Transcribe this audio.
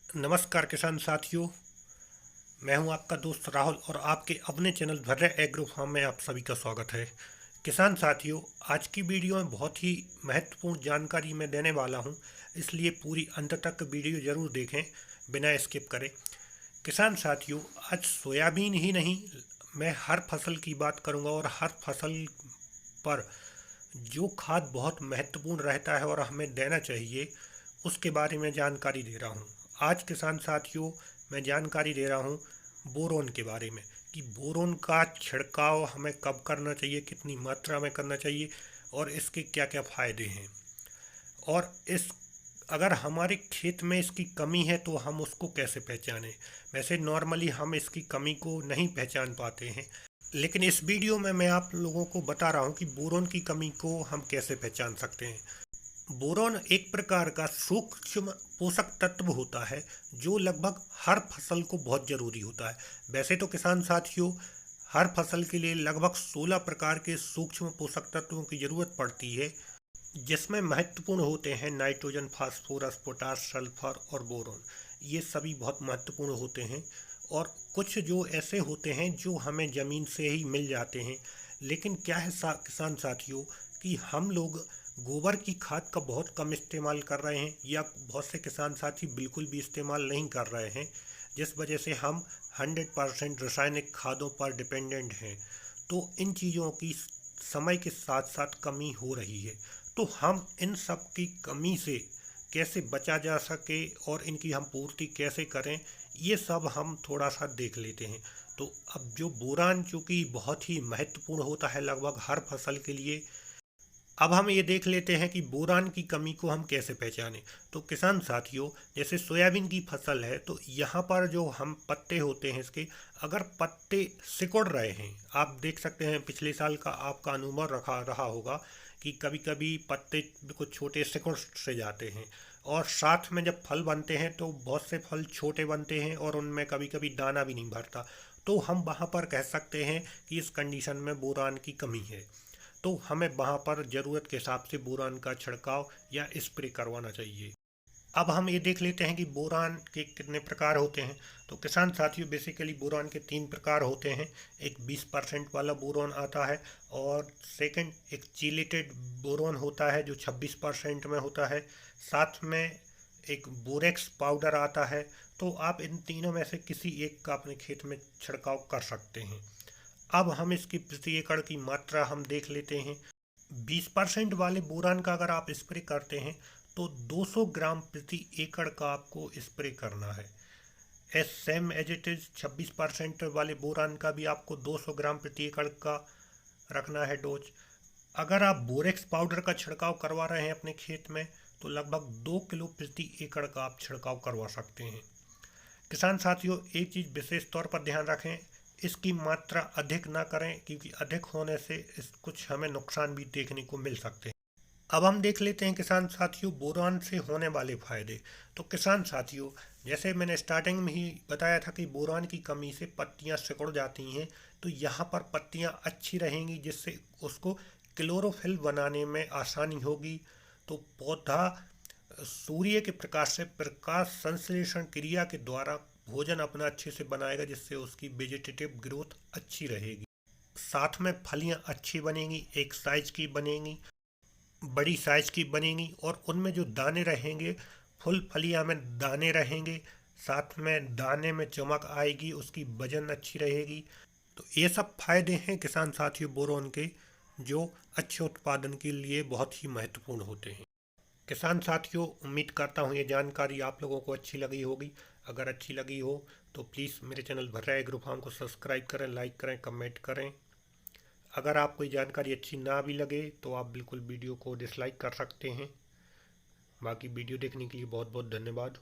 नमस्कार किसान साथियों। मैं हूं आपका दोस्त राहुल और आपके अपने चैनल भर्रे एग्रो फार्म में आप सभी का स्वागत है। किसान साथियों, आज की वीडियो में बहुत ही महत्वपूर्ण जानकारी मैं देने वाला हूं, इसलिए पूरी अंत तक वीडियो ज़रूर देखें, बिना स्किप करें। किसान साथियों, आज सोयाबीन ही नहीं, मैं हर फसल की बात करूंगा और हर फसल पर जो खाद बहुत महत्वपूर्ण रहता है और हमें देना चाहिए, उसके बारे में जानकारी दे रहा हूँ। आज किसान साथियों, मैं जानकारी दे रहा हूँ बोरोन के बारे में कि बोरोन का छिड़काव हमें कब करना चाहिए, कितनी मात्रा में करना चाहिए और इसके क्या क्या फ़ायदे हैं। और इस अगर हमारे खेत में इसकी कमी है तो हम उसको कैसे पहचानें। वैसे नॉर्मली हम इसकी कमी को नहीं पहचान पाते हैं, लेकिन इस वीडियो में मैं आप लोगों को बता रहा हूँ कि बोरोन की कमी को हम कैसे पहचान सकते हैं। बोरोन एक प्रकार का सूक्ष्म पोषक तत्व होता है जो लगभग हर फसल को बहुत ज़रूरी होता है। वैसे तो किसान साथियों, हर फसल के लिए लगभग 16 प्रकार के सूक्ष्म पोषक तत्वों की ज़रूरत पड़ती है, जिसमें महत्वपूर्ण होते हैं नाइट्रोजन, फास्फोरस, पोटास, सल्फर और बोरोन। ये सभी बहुत महत्वपूर्ण होते हैं और कुछ जो ऐसे होते हैं जो हमें ज़मीन से ही मिल जाते हैं। लेकिन क्या है किसान साथियों कि हम लोग गोबर की खाद का बहुत कम इस्तेमाल कर रहे हैं या बहुत से किसान साथी बिल्कुल भी इस्तेमाल नहीं कर रहे हैं, जिस वजह से हम 100% रासायनिक खादों पर डिपेंडेंट हैं। तो इन चीज़ों की समय के साथ साथ कमी हो रही है। तो हम इन सब की कमी से कैसे बचा जा सके और इनकी हम पूर्ति कैसे करें, ये सब हम थोड़ा सा देख लेते हैं। तो अब जो बोरान चूँकि बहुत ही महत्वपूर्ण होता है लगभग हर फसल के लिए, अब हम ये देख लेते हैं कि बोरान की कमी को हम कैसे पहचानें। तो किसान साथियों, जैसे सोयाबीन की फसल है तो यहाँ पर जो हम पत्ते होते हैं इसके, अगर पत्ते सिकुड़ रहे हैं, आप देख सकते हैं पिछले साल का आपका अनुभव रखा रहा होगा कि कभी कभी पत्ते कुछ छोटे सिकुड़ से जाते हैं और साथ में जब फल बनते हैं तो बहुत से फल छोटे बनते हैं और उनमें कभी कभी दाना भी नहीं भरता। तो हम वहाँ पर कह सकते हैं कि इस कंडीशन में बोरान की कमी है। तो हमें वहाँ पर ज़रूरत के हिसाब से बोरान का छिड़काव या स्प्रे करवाना चाहिए। अब हम ये देख लेते हैं कि बोरान के कितने प्रकार होते हैं। तो किसान साथियों, बेसिकली बोरान के 3 प्रकार होते हैं। एक 20% वाला बोरान आता है और सेकंड एक चीलेटेड बोरान होता है जो 26% में होता है। साथ में एक बोरेक्स पाउडर आता है। तो आप इन तीनों में से किसी एक का अपने खेत में छिड़काव कर सकते हैं। अब हम इसकी प्रति एकड़ की मात्रा हम देख लेते हैं। 20% वाले बोरान का अगर आप स्प्रे करते हैं तो 200 ग्राम प्रति एकड़ का आपको स्प्रे करना है। As same as it is 26% वाले बोरान का भी आपको 200 ग्राम प्रति एकड़ का रखना है डोज। अगर आप बोरेक्स पाउडर का छिड़काव करवा रहे हैं अपने खेत में तो लगभग 2 किलो प्रति एकड़ का आप छिड़काव करवा सकते हैं। किसान साथियों, एक चीज़ विशेष तौर पर ध्यान रखें, इसकी मात्रा अधिक ना करें क्योंकि अधिक होने से इस कुछ हमें नुकसान भी देखने को मिल सकते हैं। अब हम देख लेते हैं किसान साथियों बोरान से होने वाले फायदे। तो किसान साथियों, जैसे मैंने स्टार्टिंग में ही बताया था कि बोरान की कमी से पत्तियां सिकुड़ जाती हैं, तो यहाँ पर पत्तियां अच्छी रहेंगी जिससे उसको क्लोरोफिल बनाने में आसानी होगी। तो पौधा सूर्य के प्रकाश से प्रकाश संश्लेषण क्रिया के द्वारा भोजन अपना अच्छे से बनाएगा जिससे उसकी वेजिटेटिव ग्रोथ अच्छी रहेगी। साथ में फलियां अच्छी बनेंगी, एक साइज की बनेंगी, बड़ी साइज की बनेंगी और उनमें जो दाने रहेंगे, फुल फलियां में दाने रहेंगे, साथ में दाने में चमक आएगी, उसकी वजन अच्छी रहेगी। तो ये सब फायदे हैं किसान साथियों बोरोन के, जो अच्छे उत्पादन के लिए बहुत ही महत्वपूर्ण होते हैं। किसान साथियों, उम्मीद करता हूँ ये जानकारी आप लोगों को अच्छी लगी होगी। अगर अच्छी लगी हो तो प्लीज़ मेरे चैनल भर्रा एग्रो फार्म को सब्सक्राइब करें, लाइक करें, कमेंट करें। अगर आपको ये जानकारी अच्छी ना भी लगे तो आप बिल्कुल वीडियो को डिसलाइक कर सकते हैं। बाकी वीडियो देखने के लिए बहुत बहुत धन्यवाद।